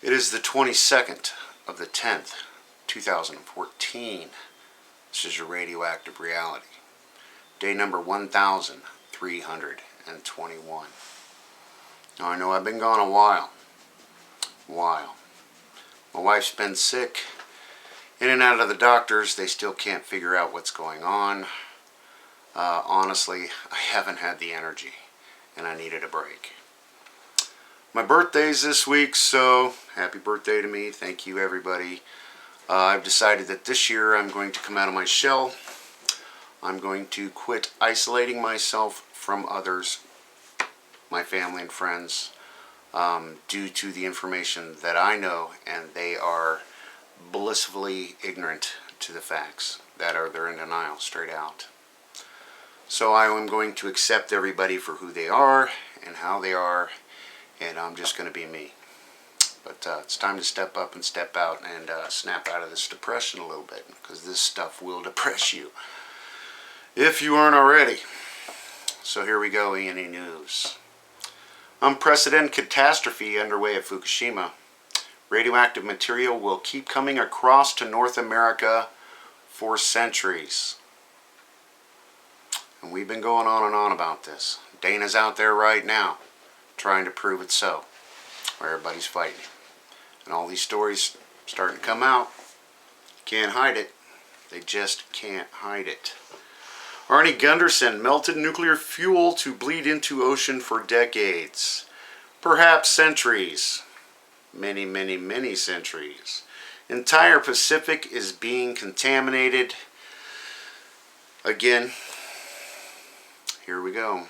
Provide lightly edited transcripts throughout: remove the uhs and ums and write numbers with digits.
It is the 22nd of the 10th, 2014. This is your radioactive reality. Day number 1321. Now I know I've been gone a while. My wife's been sick. In and out of the doctors, they still can't figure out what's going on. Honestly, I haven't had the energy, and I needed a break. My birthday's this week, so happy birthday to me. Thank you, everybody. I've decided that this year I'm going to come out of my shell. I'm going to quit isolating myself from others, my family and friends, due to the information that I know, and they are blissfully ignorant to the facts. They're in denial straight out. So I am going to accept everybody for who they are and how they are, and I'm just going to be me. But it's time to step up and step out and snap out of this depression a little bit, because this stuff will depress you if you aren't already. So here we go, E&E News. Unprecedented catastrophe underway at Fukushima. Radioactive material will keep coming across to North America for centuries. And we've been going on and on about this. Dana's out there right now trying to prove it so, where everybody's fighting. And all these stories starting to come out. Can't hide it. They just can't hide it. Arnie Gunderson melted nuclear fuel to bleed into ocean for decades. Perhaps centuries. Many, many, many centuries. Entire Pacific is being contaminated. Again, here we go.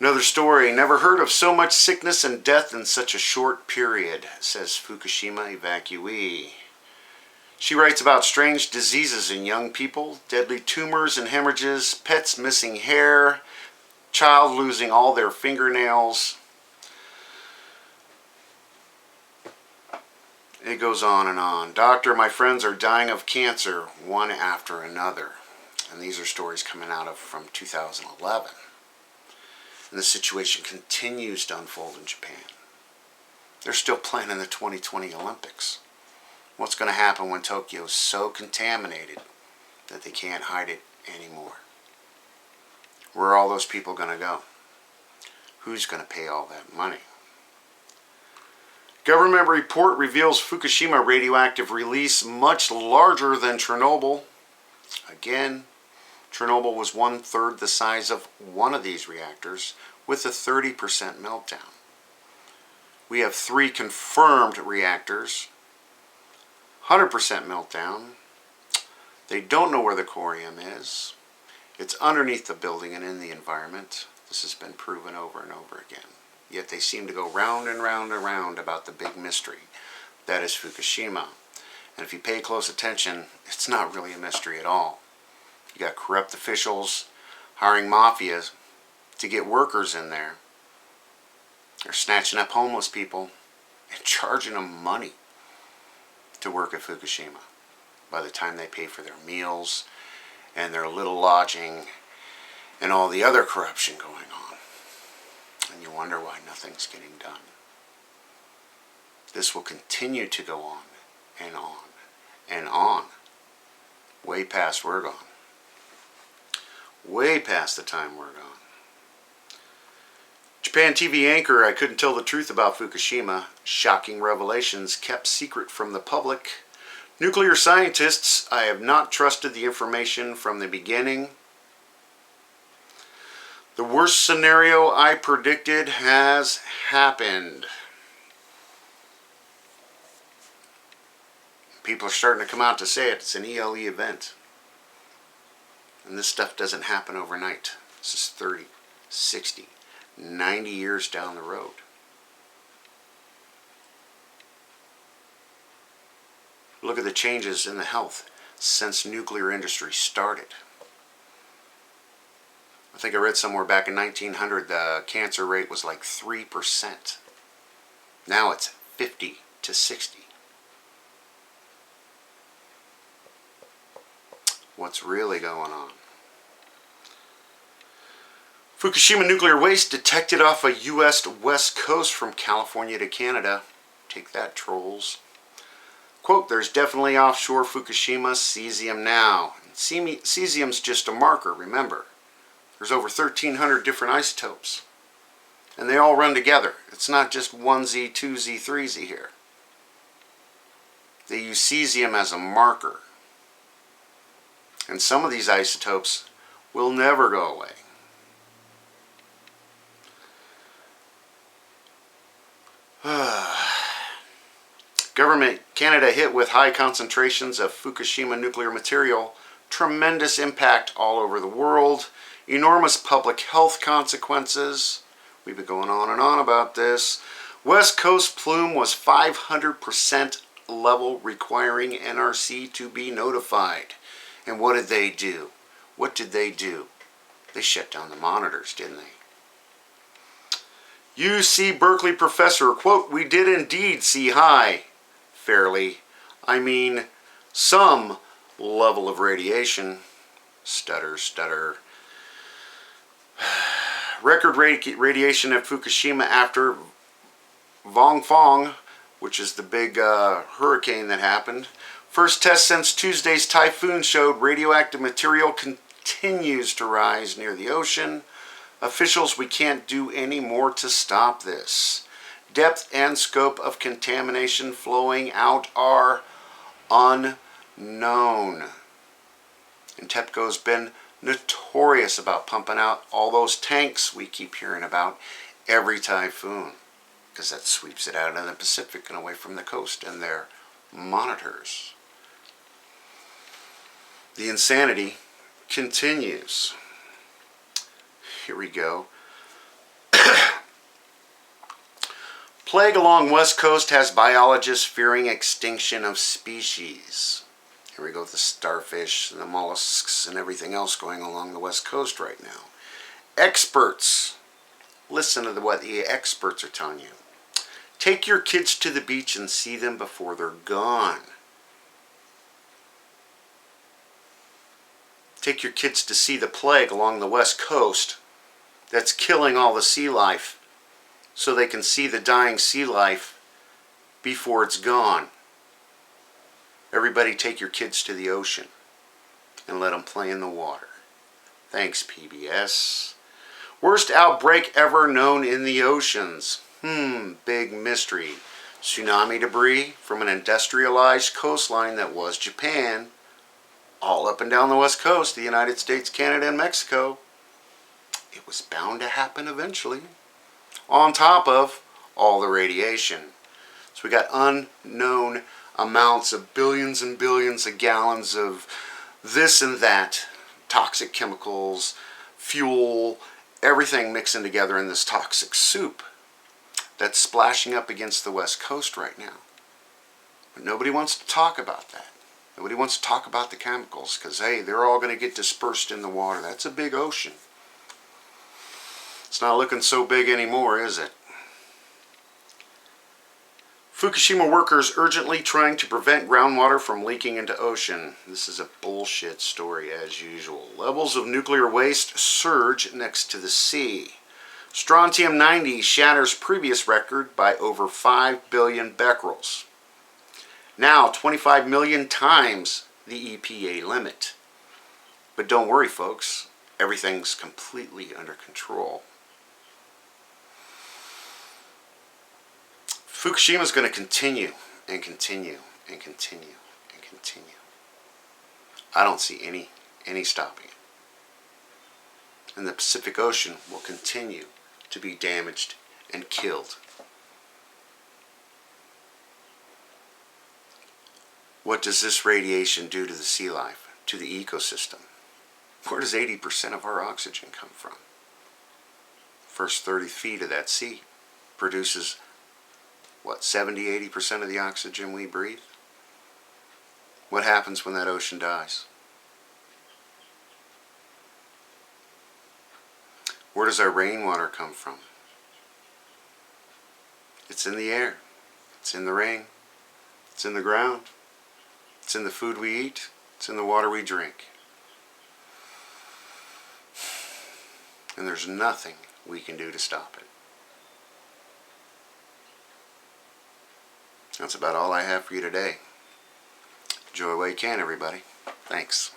Another story. Never heard of so much sickness and death in such a short period, says Fukushima evacuee. She writes about strange diseases in young people, deadly tumors and hemorrhages, pets missing hair, child losing all their fingernails. It goes on and on. Doctor, my friends are dying of cancer, one after another. And these are stories coming out of from 2011. And the situation continues to unfold in Japan. They're still planning the 2020 Olympics. What's going to happen when Tokyo is so contaminated that they can't hide it anymore? Where are all those people going to go? Who's going to pay all that money? Government report reveals Fukushima radioactive release much larger than Chernobyl. Again, Chernobyl was 1/3 the size of one of these reactors with a 30% meltdown. We have 3 confirmed reactors, 100% meltdown. They don't know where the corium is. It's underneath the building and in the environment. This has been proven over and over again. Yet they seem to go round and round and round about the big mystery that is Fukushima. And if you pay close attention, it's not really a mystery at all. You got corrupt officials hiring mafias to get workers in there. They're snatching up homeless people and charging them money to work at Fukushima by the time they pay for their meals and their little lodging and all the other corruption going on. And you wonder why nothing's getting done. This will continue to go on and on and on, way past we're gone. Way past the time we're gone. Japan TV anchor, I couldn't tell the truth about Fukushima. Shocking revelations kept secret from the public. Nuclear scientists, I have not trusted the information from the beginning. The worst scenario I predicted has happened. People are starting to come out to say it. It's an ELE event. And this stuff doesn't happen overnight. This is 30, 60, 90 years down the road. Look at the changes in the health since nuclear industry started. I think I read somewhere back in 1900 the cancer rate was like 3%. Now it's 50 to 60. What's really going on? Fukushima nuclear waste detected off a U.S. west coast from California to Canada. Take that, trolls. Quote, there's definitely offshore Fukushima cesium now. Cesium's just a marker, remember. There's over 1,300 different isotopes. And they all run together. It's not just 1Z, 2Z, 3Z here. They use cesium as a marker. And some of these isotopes will never go away. Government Canada hit with high concentrations of Fukushima nuclear material. Tremendous impact all over the world. Enormous public health consequences. We've been going on and on about this. West Coast plume was 500% level, requiring NRC to be notified. And what did they do? What did they do? They shut down the monitors, didn't they? UC Berkeley professor, quote, we did indeed see high, fairly, I mean, some level of radiation. Stutter, stutter. Record radiation at Fukushima after Vongfong, which is the big hurricane that happened. First test since Tuesday's typhoon showed radioactive material continues to rise near the ocean. Officials, we can't do any more to stop this. Depth and scope of contamination flowing out are unknown. And TEPCO's been notorious about pumping out all those tanks we keep hearing about every typhoon, because that sweeps it out in the Pacific and away from the coast and their monitors. The insanity continues. Here we go. Plague along West Coast has biologists fearing extinction of species. Here we go with the starfish and the mollusks and everything else going along the West Coast right now. Experts. Listen to what the experts are telling you. Take your kids to the beach and see them before they're gone. Take your kids to see the plague along the West Coast that's killing all the sea life, so they can see the dying sea life before it's gone. Everybody take your kids to the ocean and let them play in the water. Thanks, PBS. Worst outbreak ever known in the oceans. Big mystery. Tsunami debris from an industrialized coastline that was Japan, all up and down the West Coast, the United States, Canada, and Mexico. It was bound to happen eventually, on top of all the radiation. So we got unknown amounts of billions and billions of gallons of this and that, toxic chemicals, fuel, everything mixing together in this toxic soup that's splashing up against the West Coast right now. But nobody wants to talk about that. Nobody wants to talk about the chemicals because, hey, they're all going to get dispersed in the water. That's a big ocean. It's not looking so big anymore, is it? Fukushima workers urgently trying to prevent groundwater from leaking into ocean. This is a bullshit story as usual. Levels of nuclear waste surge next to the sea. Strontium-90 shatters previous record by over 5 billion becquerels. Now 25 million times the EPA limit. But don't worry, folks. Everything's completely under control. Fukushima is going to continue and continue and continue and continue. I don't see any stopping it. And the Pacific Ocean will continue to be damaged and killed. What does this radiation do to the sea life, to the ecosystem? Where does 80% of our oxygen come from? First 30 feet of that sea produces, what, 70-80% of the oxygen we breathe? What happens when that ocean dies? Where does our rainwater come from? It's in the air. It's in the rain. It's in the ground. It's in the food we eat. It's in the water we drink. And there's nothing we can do to stop it. That's about all I have for you today. Enjoy while you can, everybody. Thanks.